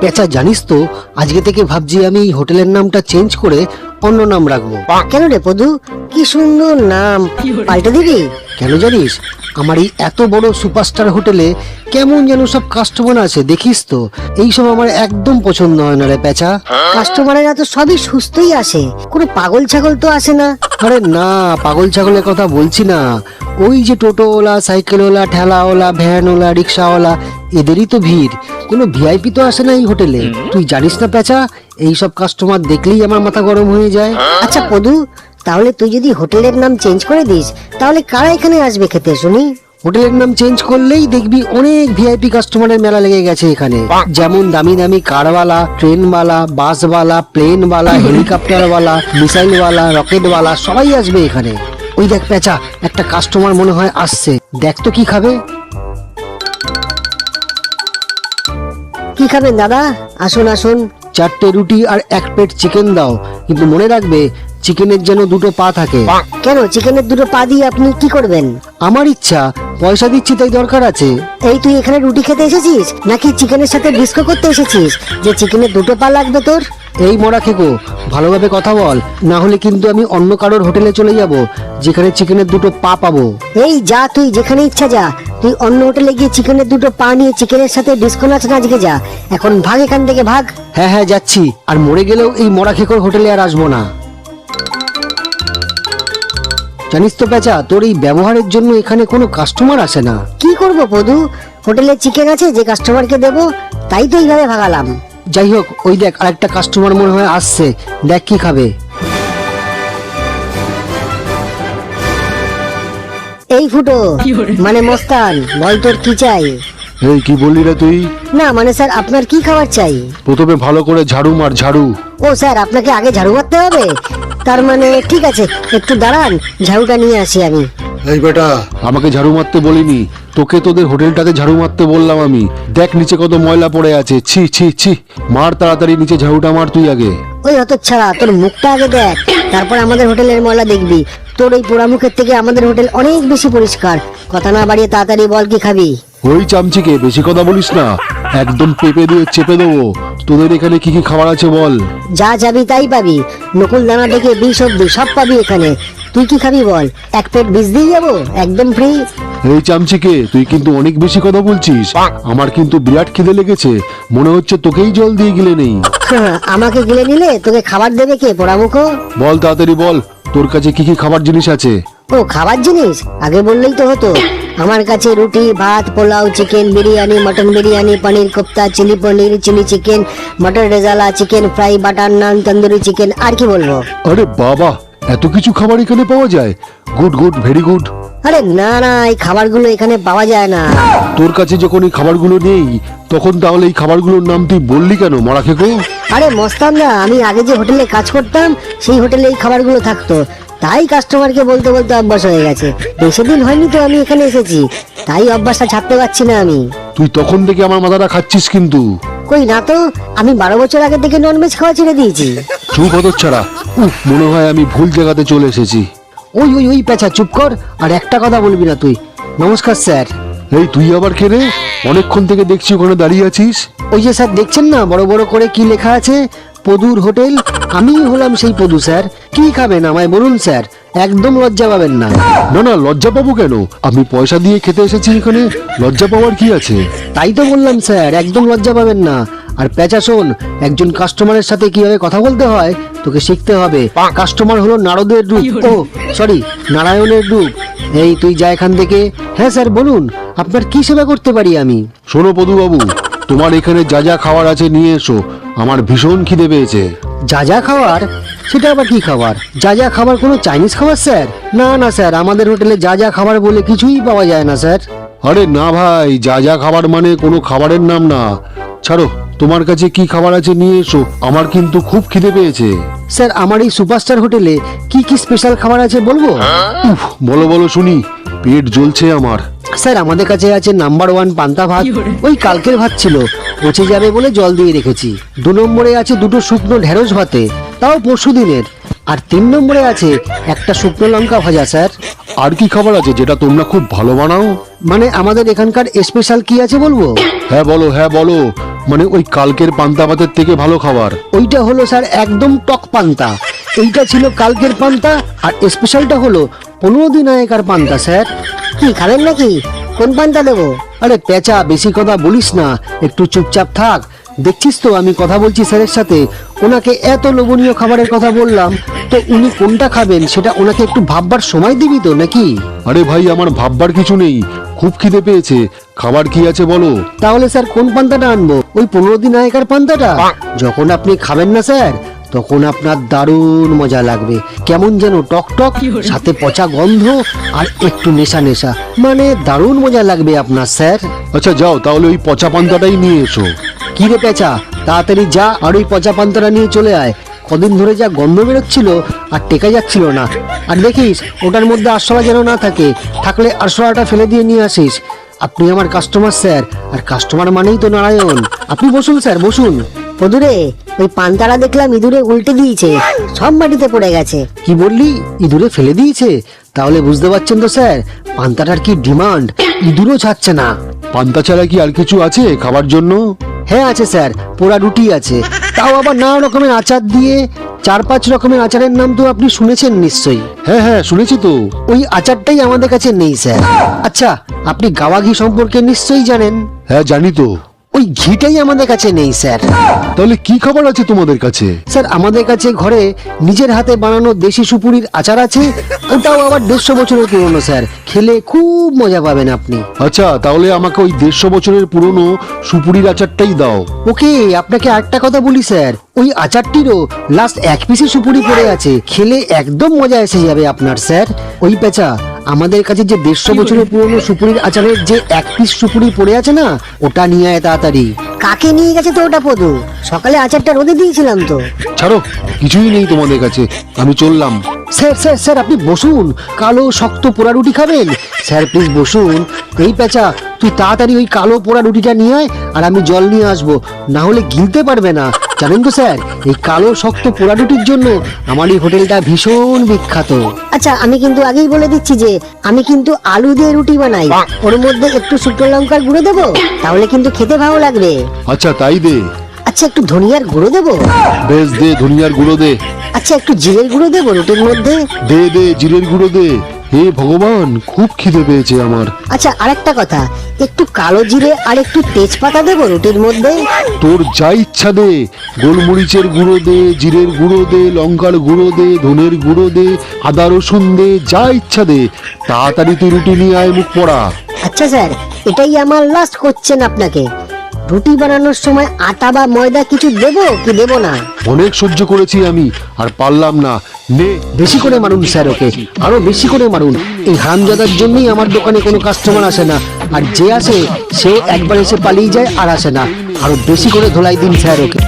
পেঁচা জানিস তো, আজকে থেকে ভাবছি আমি এই হোটেলের নামটা চেঞ্জ করে অন্য নাম রাখবো। কেন রে পদু, কি সুন্দর নাম, পাল্টে দিবি? কেন জানিস, আমার এই এত বড় সুপারস্টার হোটেলে কেমন যেন সব কাস্টমার আছে, দেখিস তো। এইসব আমার একদম পছন্দ হয় না রে পেঁচা। কাস্টমারেরা তো সবই সুস্থই আসে, কোনো পাগল ছাগল তো আসে না। আরে না, পাগল ছাগলের কথা বলছি না, ওই যে টোটোওয়ালা, সাইকেলওয়ালা, ঠেলাওয়ালা, ভ্যানওয়ালা, রিক্সাওয়ালা, এদেরই তো ভিড়। কোনো ভিআইপি তো আসে না এই হোটেলে। তুই জানিস না পেঁচা, এইসব কাস্টমার দেখলেই আমার মাথা গরম হয়ে যায়। আচ্ছা পদু, তাহলে তুই যদি হোটেলের নাম চেঞ্জ করে দিস, তাহলে কারা এখানে আসবে খেতে শুনি? হোটেলের নাম চেঞ্জ করলেই দেখবি অনেক ভিআইপি কাস্টমারের মেলা লেগে গেছে এখানে। যেমন দামি দামি কারওয়ালা, ট্রেনওয়ালা, বাসওয়ালা, প্লেনওয়ালা, হেলিকপ্টারওয়ালা, মিসাইলওয়ালা, রকেটওয়ালা, সবাই আসবে এখানে। ওই দেখ পেঁচা, একটা কাস্টমার মনে হয় আসছে, দেখ তো কি খাবে। কি খাবেন দাদা? আসুন আসুন। 4টে রুটি আর 1 প্লেট চিকেন দাও, কিন্তু মনে রাখবে চিকেনের যেন 2টো পা থাকে। কেন, চিকেনের 2টো পা দিয়ে আপনি কি করবেন? আমার ইচ্ছা, পয়সা দিচ্ছি তাই দরকার আছে। এই তুই এখানে রুটি খেতে এসেছিস নাকি চিকেনের সাথে ডিস্কো করতে এসেছিস যে চিকেনের 2টো পা লাগবে তোর? এই মরা খেকো, ভালোভাবে কথা বল, না হলে কিন্তু আমি অন্য কারোর হোটেলে চলে যাব যেখানে চিকেনের 2টো পা পাবো। এই যা, তুই যেখানে ইচ্ছা যা। তুই অন্য হোটেলে গিয়ে চিকেনের 2টো পা নিয়ে চিকেনের সাথে ডিস্কো নাচ নাচকে যা। এখন ভাগ এখান থেকে, ভাগ। হ্যাঁ হ্যাঁ যাচ্ছি, আর মরে গেলেও এই মরা খেকোর হোটেলে আর আসবো না। জানিস তো পেঁচা, তোর এই ব্যবহারের জন্য এখানে কোনো কাস্টমার আসে না। কি করব পদু, হোটেলে চিকেন আছে যে কাস্টমারকে দেবো, তাই তো এইভাবে ভাগালাম। যাই হোক, ওই দেখ আরেকটা কাস্টমার মনে হয় আসছে, দেখ কি খাবে। এই ফুটো, মানে মস্তান, বল তোর কি চাই? এই কি বললি রে তুই? না মানে স্যার, আপনার কি খাবার চাই? প্রথমে ভালো করে ঝাড়ু মার, ঝাড়ু। ও স্যার, আপনাকে আগে ঝাড়ু মারতে হবে? তার মানে ঠিক আছে, একটু দাঁড়ান, ঝাড়ুটা নিয়ে আসি আমি। এই বেটা, আমাকে ঝাড়ু মারতে বলিনি, তোকে তোদের হোটেলটাতে ঝাড়ু মারতে বললাম আমি। দেখ নিচে কত ময়লা পড়ে আছে, ছি ছি ছি। মার তাড়াতাড়ি নিচে ঝাড়ুটা মার তুই আগে। ওই হতচ্ছাড়া, তোর মুখটা আগে দেখ, তারপর আমাদের হোটেলের ময়লা দেখবি। তোর এই পোড়া মুখের থেকে আমাদের হোটেল অনেক বেশি পরিষ্কার। কথা না বাড়িয়ে তাড়াতাড়ি বল কি খাবি। ওই চামচিকে বেশি কথা বলিস না, একদম পেপে দিয়ে চেপে দেবো। তোদের এখানে কি কি খাবার আছে বল। যা যাবি তাই পাবি, নকুল দানা থেকে বিষ অব্দি সব পাবি এখানে। তুই কি খাবি বল? 1 প্লেট বিষ দিয়ে যাবো, একদম ফ্রি। এই চামচিকে, তুই কিন্তু অনেক বেশি কথা বলছিস। আমার কিন্তু বিরাট খিদে লেগেছে, মনে হচ্ছে তোকেই জল দিয়ে গিলে নেই। আমাকে গিলে নিলে তোকে খাবার দেবে কে, পোড়া মুখো? বল তাড়াতাড়ি বল, তোর কাছে কি কি খাবার জিনিস আছে? ও খাবার জিনিস আগে বললেই তো হতো। আমার কাছে রুটি, ভাত, পোলাও, চিকেন বিরিয়ানি, মটন বিরিয়ানি, পনির কোপ্তা, চিলি পনির, চিলি চিকেন, মটর রেজালা, চিকেন ফ্রাই, বাটার নান, তন্দুরি চিকেন, আর কি বলবো। আরে বাবা, এত কিছু খাবার এখানে পাওয়া যায়? Good good, very good. আরে না না, এই খাবারগুলো এখানে পাওয়া যায় না। তোর কাছে যখন এই খাবারগুলো নেই, তখন তাহলে এই খাবারগুলোর নাম তুই বললি কেন মরা খেকো? আরে মস্তান না, আমি আগে যে হোটেলে কাজ করতাম সেই হোটেলে এই খাবারগুলো থাকতো, তাই কাস্টমারকে বলতে বলতে অভ্যাস হয়ে গেছে। বেশি দিন হয়নি তো আমি এখানে এসেছি, তাই অভ্যাসটা ছাড়তে পারছি না আমি। তুই তখন থেকে আমার মাথাটা খাচ্ছিস কিন্তু। কই না তো, আমি 12 বছর আগে থেকে ননভেজ খাওয়া ছেড়ে দিয়েছি। চুপ হতচ্ছাড়া, উফ, মনে হয় আমি ভুল জায়গাতে চলে এসেছি। ওই ওই ওই পেঁচা চুপ কর, আর একটা কথা বলবি না তুই। নমস্কার স্যার। এই তুই আবার কে রে? অনেকক্ষণ থেকে দেখছি ওখানে দাঁড়িয়ে আছিস। ওই যে স্যার দেখছেন না, বড় বড় করে কি লেখা আছে, পদুর হোটেল। আমি হলাম সেই পদু স্যার। কি খাবেন আমায় বলুন স্যার, একদম লজ্জা পাবেন না। না না, লজ্জা পাবো কেন? আমি পয়সা দিয়ে খেতে এসেছি এখানে, লজ্জা পাওয়ার কি আছে? তাই তো বললাম স্যার, একদম লজ্জা পাবেন না। আর পেঁচা শোন, একজন কাস্টমারের সাথে কিভাবে কথা বলতে হয় তোকে শিখতে হবে। কাস্টমার হলো নারদের রূপ, ও সরি, নারায়ণের রূপ। এই তুই যা এখান থেকে। হ্যাঁ স্যার বলুন, আপনার কি সেবা করতে পারি আমি? শোনো পদুবাবু, তোমার এখানে যা যা খাবার আছে নিয়ে এসো, আমার ভীষণ খিদে পেয়েছে। যা যা খাবার? সেটা আবার কি খাবার? যা যা খাবার কোনো চাইনিজ খাবার স্যার? না না স্যার, আমাদের হোটেলে যা যা খাবার বলে কিছুই পাওয়া যায় না স্যার। আরে না ভাই, যা যা খাবার মানে কোনো খাবারের নাম না। ছাড়ো, তোমার কাছে কি খাবার আছে নিয়ে এসো, আমার কিন্তু খুব খিদে পেয়েছে। স্যার আমার এই সুপারস্টার হোটেলে কি কি স্পেশাল খাবার আছে বলবো? উফ, বলো বলো শুনি, পেট জ্বলছে আমার। স্যার আমাদের কাছে আছে নাম্বার 1 পান্তা ভাত, ওই কালকের ভাত ছিল, পচে যাবে বলে জল দিয়ে রেখেছি। 2 নম্বরে আছে 2টো শুকনো ঢেঁড়স ভাতে, তাও পরশু দিনের। আর 3 নম্বরে আছে একটা শুকনো লঙ্কা ভাজা স্যার। আর কি খাবার আছে যেটা তোমরা খুব ভালো বানাও? মানে আমাদের এখানকার স্পেশাল কি আছে বলবো? হ্যাঁ বলো, হ্যাঁ বলো, মানে ওই কালকের পান্তা ভাতের থেকে ভালো খাবার। ওইটা হলো স্যার একদম টক পান্তা, এইটা ছিল কালকের পান্তা, আর স্পেশালটা হলো 15 দিন আগেকার পান্তা স্যার। কি খাবেন নাকি? কোন পান্তা দেবো? আরে পেঁচা, বেশি কথা বলিস না, একটু চুপচাপ থাক। দেখছিস তো আমি কথা বলছি স্যারের সাথে, ওনাকে এত লোভনীয় খাবারের কথা বললাম, তো উনি কোনটা খাবেন সেটা ওনাকে একটু ভাববার সময় দিবি তো নাকি? আরে ভাই, আমার ভাববার কিছু নেই, খুব খিদে পেয়েছে, খাবার কি আছে বলো। তাহলে স্যার কোন পান্তাটা আনবো? ওই 15 দিন আগেকার পান্তাটা? যখন আপনি খাবেন না স্যার, তখন আপনার দারুণ মজা লাগবে, কেমন যেন টক টক, সাথে পচা গন্ধ আর একটু নেশা নেশা, মানে দারুণ মজা লাগবে আপনার স্যার। আচ্ছা যাও, তাহলে ওই পচা পান্তাটাই নিয়ে এসো। কি রে পেঁচা, তাড়াতাড়ি যা আর ওই পচা পান্তাটা নিয়ে চলে আয়। কদিন ধরে যা গন্ধ বেরোচ্ছিল আর টেকা যাচ্ছিল না। আর দেখিস ওটার মধ্যে আরশোলা যেন না থাকে, থাকলে আরশোলাটা ফেলে দিয়ে নিয়ে আসিস। আপনি আমার কাস্টমার স্যার, আর কাস্টমার মানেই তো নারায়ণ। আপনি বসুন স্যার, বসুন। পদুরে, ওই পান্তাটা দেখলাম ইঁদুরে উল্টে দিয়েছে, সব মাটিতে পড়ে গেছে। কি বললি? ইঁদুরে ফেলে দিয়েছে? তাহলে বুঝতে পারছেন তো স্যার, পান্তাটার কি ডিমান্ড, ইঁদুরও ছাড়ছে না। পান্তা ছাড়া কি আর কিছু আছে খাবার জন্য? হ্যাঁ আছে স্যার, পোড়া রুটি আছে, তাও আবার নানা রকমের আচার দিয়ে। 4-5 রকমের আচারের নাম তো আপনি শুনেছেন নিশ্চয়ই। হ্যাঁ হ্যাঁ, শুনেছি তো। ওই আচারটাই আমাদের কাছে নেই স্যার। আচ্ছা, আপনি গাওয়া ঘি সম্পর্কে নিশ্চয়ই জানেন। হ্যাঁ জানি তো। ওই ঘিটাই আমাদের কাছে নেই স্যার। তাহলে কি খাবার আছে তোমাদের কাছে? স্যার আমাদের কাছে ঘরে নিজের হাতে বানানো দেশি সুপুরির আচার আছে, ওটাও আবার 150 বছরের পুরনো স্যার, খেলে খুব মজা পাবেন আপনি। আচ্ছা, তাহলে আমাকে ওই 150 বছরের পুরনো সুপুরির আচারটাই দাও। ওকে, আপনাকে আরেকটা কথা বলি স্যার, ওই আচারটিরও লাস্ট 1 পিসি সুপুরি পড়ে আছে, খেলে একদম মজা এসে যাবে আপনার স্যার। ওই পেঁচা, আমাদের কাছে যে 150 বছরের পুরনো সুপুরির আচারের যে 1 পিস সুপুরি পড়ে আছে না, ওটা নিয়ে আয় তাড়াতাড়ি। কাকে নিয়ে গেছে তো ওটা পদু? সকালে আচারটা রোদে দিয়েছিলাম তো। ছাড়ো, কিছুই নেই তোমাদের কাছে, আমি চললাম। স্যার স্যার স্যার, আপনি বসুন। কালো শক্ত পোড়া রুটি খাবেন? স্যার প্লিজ বসুন। এই পেঁচা, তুই তাড়াতাড়ি ওই কালো পোড়া রুটিটা নিয়ে আয়, আর আমি জল নিয়ে আসবো, না হলে গিলতে পারবে না। জানেন তো স্যার, এই কালো শক্ত পোড়া রুটির জন্য আমার এই হোটেলটা ভীষণ বিখ্যাত। আচ্ছা, আমি কিন্তু আগেই বলে দিচ্ছি যে আমি কিন্তু আলু দিয়ে রুটি বানাই, ওর মধ্যে একটু শুকনো লঙ্কার গুঁড়ো দেবো, তাহলে কিন্তু খেতে ভালো লাগবে। আচ্ছা তাই দে। আচ্ছা, একটু ধনিয়ার গুঁড়ো দেবো। বেশ দে, ধনিয়ার গুঁড়ো দে। আচ্ছা, একটু জিরের গুঁড়ো দেবো রুটির মধ্যে। দে দে, জিরের গুঁড়ো দে। হে ভগবান, খুব খিদে পেয়েছে আমার। আচ্ছা, আরেকটা কথা, একটু কালো জিরে আর একটু তেজপাতা দেবো রুটির মধ্যে। তোর যা ইচ্ছা দে, গোলমরিচের গুঁড়ো দে, জিরের গুঁড়ো দে, লঙ্কার গুঁড়ো দে, ধনের গুঁড়ো দে, আদা রসুন দে, যা ইচ্ছা দে। তাড়াতাড়ি তুই রুটি নিয়ে আয়, মুখ পড়া। আচ্ছা স্যার, এটাই আমার লাস্ট কোশ্চেন আপনাকে, রুটি বানানোর সময় আটা বা ময়দা কিছু দেবো কি দেবো না? অনেক সহ্য করেছি আমি, আর পারলাম না। নে। বেশি করে মারুন স্যার ওকে, আরো বেশি করে মারুন। এই হারামজাদার জন্যই আমার দোকানে কোনো কাস্টমার আসে না, আর যে আসে সেও একবার এসে পালিয়ে যায় আর আসে না। আরো বেশি করে ধোলাই দিন স্যার ওকে।